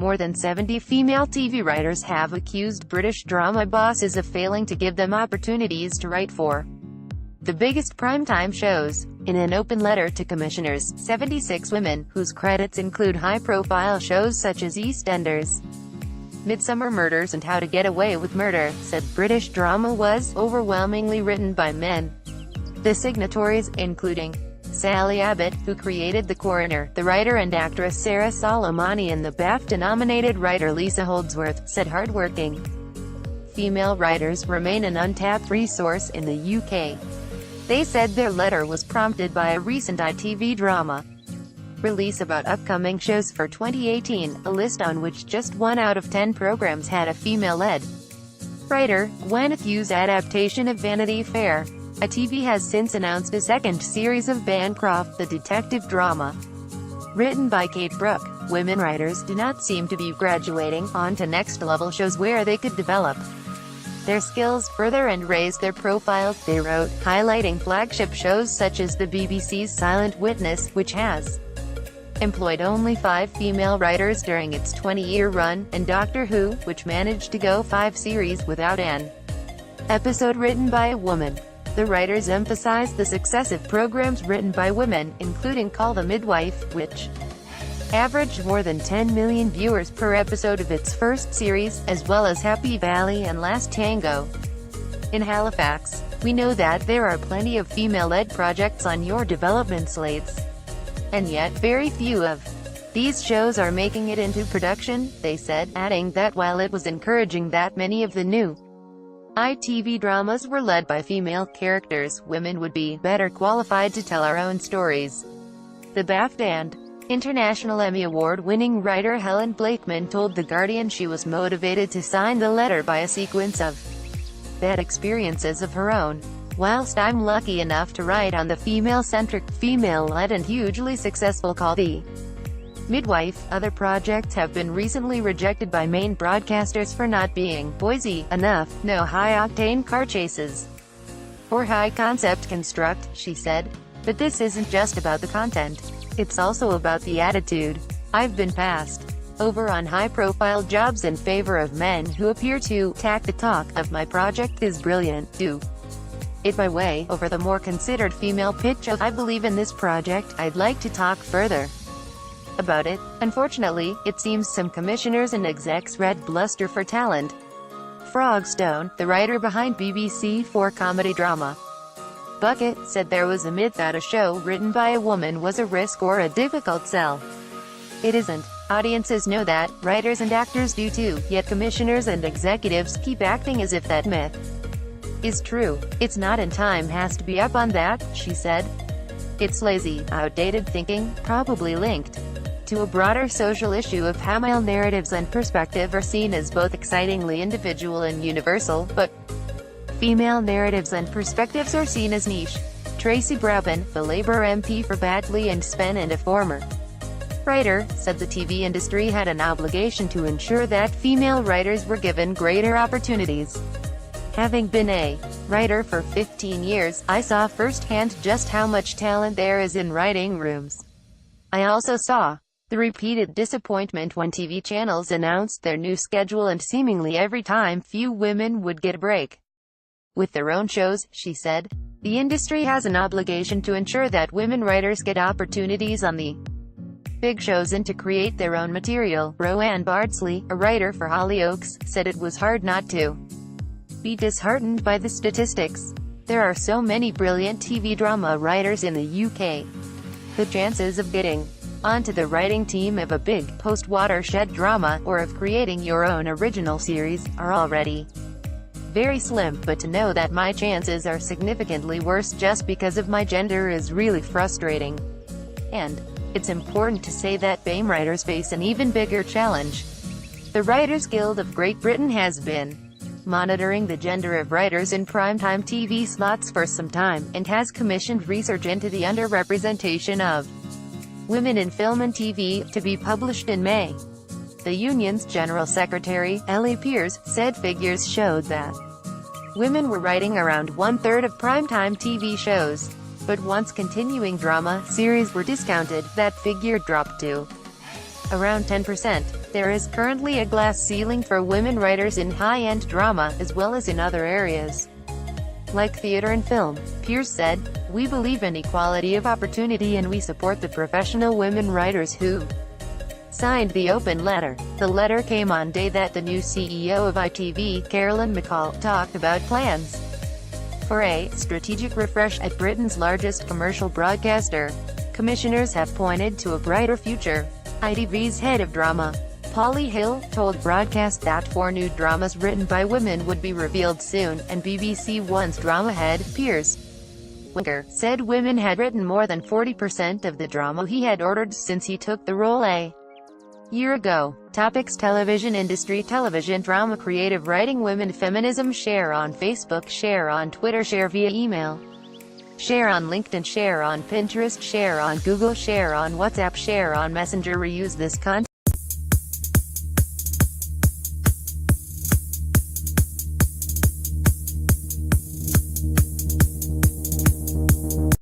More than 70 female TV writers have accused British drama bosses of failing to give them opportunities to write for the biggest primetime shows. In an open letter to commissioners, 76 women, whose credits include high-profile shows such as EastEnders, Midsummer Murders and How to Get Away with Murder, said British drama was overwhelmingly written by men. The signatories, including Sally Abbott, who created The Coroner, the writer and actress Sarah Solomani and the BAFTA-nominated writer Lisa Holdsworth, said hardworking female writers remain an untapped resource in the UK. They said their letter was prompted by a recent ITV drama release about upcoming shows for 2018, a list on which just 1 out of 10 programs had a female-led writer. Gwyneth Hughes' adaptation of Vanity Fair. ITV has since announced a second series of Bancroft, the detective drama. Written by Kate Brooke, women writers do not seem to be graduating on to next-level shows where they could develop their skills further and raise their profiles, they wrote, highlighting flagship shows such as the BBC's Silent Witness, which has employed only 5 female writers during its 20-year run, and Doctor Who, which managed to go 5 series without an episode written by a woman. The writers emphasized the success of programs written by women, including Call the Midwife, which averaged more than 10 million viewers per episode of its first series, as well as Happy Valley and Last Tango. In Halifax, we know that there are plenty of female-led projects on your development slates. And yet, very few of these shows are making it into production, they said, adding that while it was encouraging that many of the new ITV dramas were led by female characters, women would be better qualified to tell our own stories. The BAFTA and International Emmy Award-winning writer Helen Blakeman told The Guardian she was motivated to sign the letter by a sequence of bad experiences of her own. Whilst I'm lucky enough to write on the female-centric, female-led and hugely successful Call the Midwife, other projects have been recently rejected by main broadcasters for not being Boise enough, no high-octane car chases, or high-concept construct, she said. But this isn't just about the content. It's also about the attitude. I've been passed over on high-profile jobs in favor of men who appear to tack the talk of my project is brilliant, do it my way, over the more considered female pitch of I believe in this project, I'd like to talk further about it. Unfortunately, it seems some commissioners and execs read bluster for talent. Frogstone, the writer behind BBC4 comedy drama Bucket, said there was a myth that a show written by a woman was a risk or a difficult sell. It isn't. Audiences know that, writers and actors do too, yet commissioners and executives keep acting as if that myth is true. It's not, and time has to be up on that, she said. It's lazy, outdated thinking, probably linked to a broader social issue of how male narratives and perspective are seen as both excitingly individual and universal, but female narratives and perspectives are seen as niche. Tracy Brabin, the Labour MP for Batley and Spen and a former writer, said the TV industry had an obligation to ensure that female writers were given greater opportunities. Having been a writer for 15 years, I saw firsthand just how much talent there is in writing rooms. I also saw the repeated disappointment when TV channels announced their new schedule and seemingly every time few women would get a break with their own shows, she said. The industry has an obligation to ensure that women writers get opportunities on the big shows and to create their own material. Roanne Bardsley, a writer for Hollyoaks, said it was hard not to be disheartened by the statistics. There are so many brilliant TV drama writers in the UK. The chances of getting onto the writing team of a big, post-watershed drama, or of creating your own original series, are already very slim, but to know that my chances are significantly worse just because of my gender is really frustrating. And it's important to say that BAME writers face an even bigger challenge. The Writers Guild of Great Britain has been monitoring the gender of writers in primetime TV slots for some time, and has commissioned research into the underrepresentation of women in film and TV, to be published in May. The union's General Secretary, Ellie Pears, said figures showed that women were writing around 1/3 of primetime TV shows. But once continuing drama series were discounted, that figure dropped to around 10%. There is currently a glass ceiling for women writers in high-end drama, as well as in other areas, like theater and film. Pierce said, "We believe in equality of opportunity and we support the professional women writers who signed the open letter." The letter came on day that the new CEO of ITV, Carolyn McCall, talked about plans for a strategic refresh at Britain's largest commercial broadcaster. Commissioners have pointed to a brighter future. ITV's head of drama, Polly Hill, told Broadcast that 4 new dramas written by women would be revealed soon, and BBC One's drama head, Piers Winker, said women had written more than 40% of the drama he had ordered since he took the role a year ago. Topics: television industry, television drama, creative writing, women, feminism. Share on Facebook, share on Twitter, share via email, share on LinkedIn, share on Pinterest, share on Google, share on WhatsApp, share on Messenger. Reuse this content